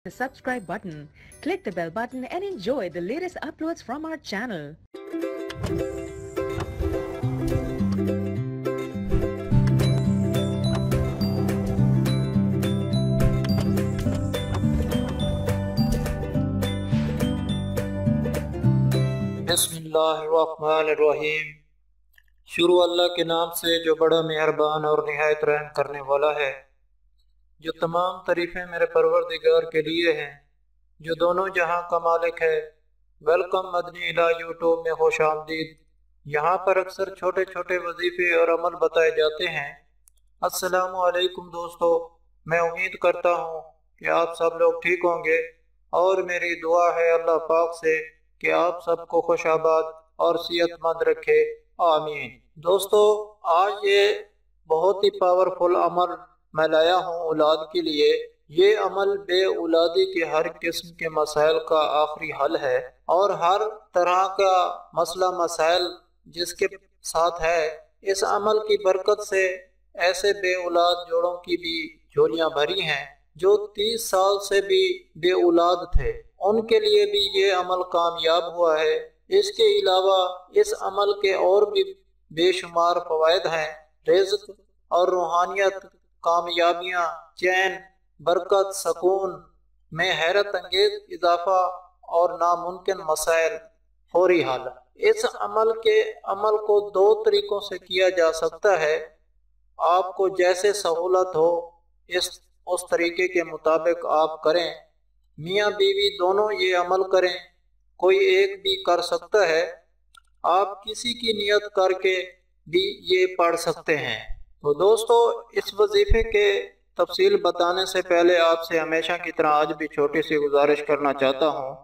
the subscribe button. Click the bell button and enjoy the latest uploads from our channel. बिस्मिल्लाहिर्रहमानिर्रहीम। शुरू अल्लाह के नाम से जो बड़ा मेहरबान और निहायत रहम करने वाला है। जो तमाम तारीफ़ें मेरे परवरदिगार के लिए हैं जो दोनों जहां का मालिक है। वेलकम मदनी इला यूट्यूब में खुश आमदीद। यहाँ पर अक्सर छोटे छोटे वजीफ़े और अमल बताए जाते हैं। अस्सलामु अलैकुम दोस्तों, मैं उम्मीद करता हूँ कि आप सब लोग ठीक होंगे और मेरी दुआ है अल्लाह पाक से कि आप सबको खुशाबाद और सेहतमंद रखे, आमीन। दोस्तों, आज ये बहुत ही पावरफुल अमल मैं लाया हूँ औलाद के लिए। ये अमल बे औलादी के हर किस्म के मसाइल का आखिरी हल है और हर तरह का मसला मसाइल जिसके साथ है, इस अमल की बरकत से ऐसे बे औलाद जोड़ों की भी झोलियां भरी हैं जो 30 साल से भी बे औलाद थे, उनके लिए भी ये अमल कामयाब हुआ है। इसके अलावा इस अमल के और भी बेशुमार फवायद हैं। रिज़्क और रूहानियत, कामयाबियाँ, चैन, बरकत, सुकून में हैरत अंगेज इजाफा और नामुमकिन मसाइल फौरी हल। इस अमल को 2 तरीकों से किया जा सकता है। आपको जैसे सहूलत हो उस तरीके के मुताबिक आप करें। मियाँ बीवी दोनों ये अमल करें, कोई एक भी कर सकता है। आप किसी की नियत करके भी ये पढ़ सकते हैं। तो दोस्तों, इस वजीफे के तफसील बताने से पहले आपसे हमेशा की तरह आज भी छोटी सी गुजारिश करना चाहता हूँ।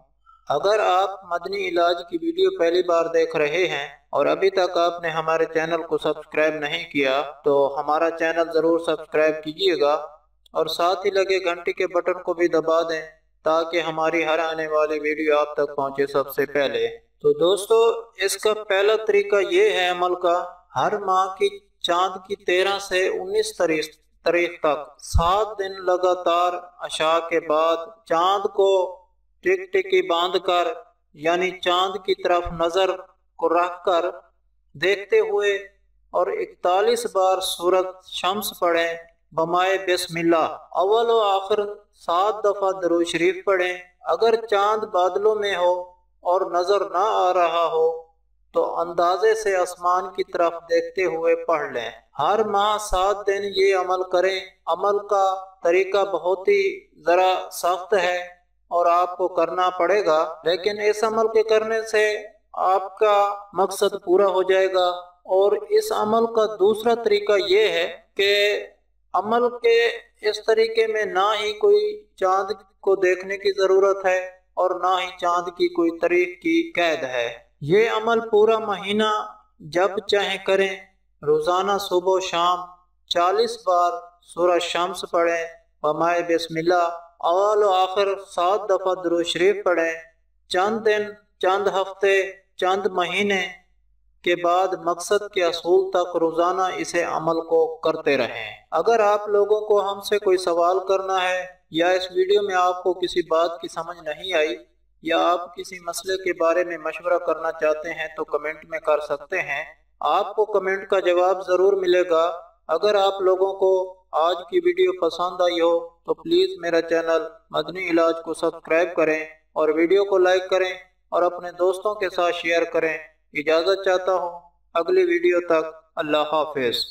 अगर आप मदनी इलाज की वीडियो पहली बार देख रहे हैं और अभी तक आपने हमारे चैनल को सब्सक्राइब नहीं किया तो हमारा चैनल ज़रूर सब्सक्राइब कीजिएगा और साथ ही लगे घंटी के बटन को भी दबा दें ताकि हमारी हर आने वाली वीडियो आप तक पहुंचे सबसे पहले। तो दोस्तों, इसका पहला तरीका ये है अमल का। हर माह की चांद की 13 से 19 तारीख तक 7 दिन लगातार अशा के बाद चांद को टिकी बांध कर यानी चांद की तरफ नजर को रख कर देखते हुए और 41 बार सूरत शम्स पढ़ें बमाए बिस्मिल्लाह। अव्वल व आखिर 7 दफा दरूद शरीफ पढ़ें। अगर चांद बादलों में हो और नजर ना आ रहा हो तो अंदाजे से आसमान की तरफ देखते हुए पढ़ लें। हर माह 7 दिन ये अमल करें। अमल का तरीका बहुत ही जरा सख्त है और आपको करना पड़ेगा, लेकिन इस अमल के करने से आपका मकसद पूरा हो जाएगा। और इस अमल का दूसरा तरीका ये है कि अमल के इस तरीके में ना ही कोई चांद को देखने की जरूरत है और ना ही चांद की कोई तारीख की कैद है। ये अमल पूरा महीना जब चाहे करें। रोजाना सुबह शाम 40 बार सूरह शम्स पढ़ें बमाए बिस्मिल्लाह। अव्वल व आखिर 7 दफा दुरूद शरीफ पढ़ें। चंद दिन, चंद हफ्ते, चंद महीने के बाद मकसद के असूल तक रोजाना इसे अमल को करते रहें। अगर आप लोगों को हमसे कोई सवाल करना है या इस वीडियो में आपको किसी बात की समझ नहीं आई या आप किसी मसले के बारे में मशवरा करना चाहते हैं तो कमेंट में कर सकते हैं। आपको कमेंट का जवाब जरूर मिलेगा। अगर आप लोगों को आज की वीडियो पसंद आई हो तो प्लीज मेरा चैनल मदनी इलाज को सब्सक्राइब करें और वीडियो को लाइक करें और अपने दोस्तों के साथ शेयर करें। इजाजत चाहता हूँ, अगली वीडियो तक अल्लाह हाफिज।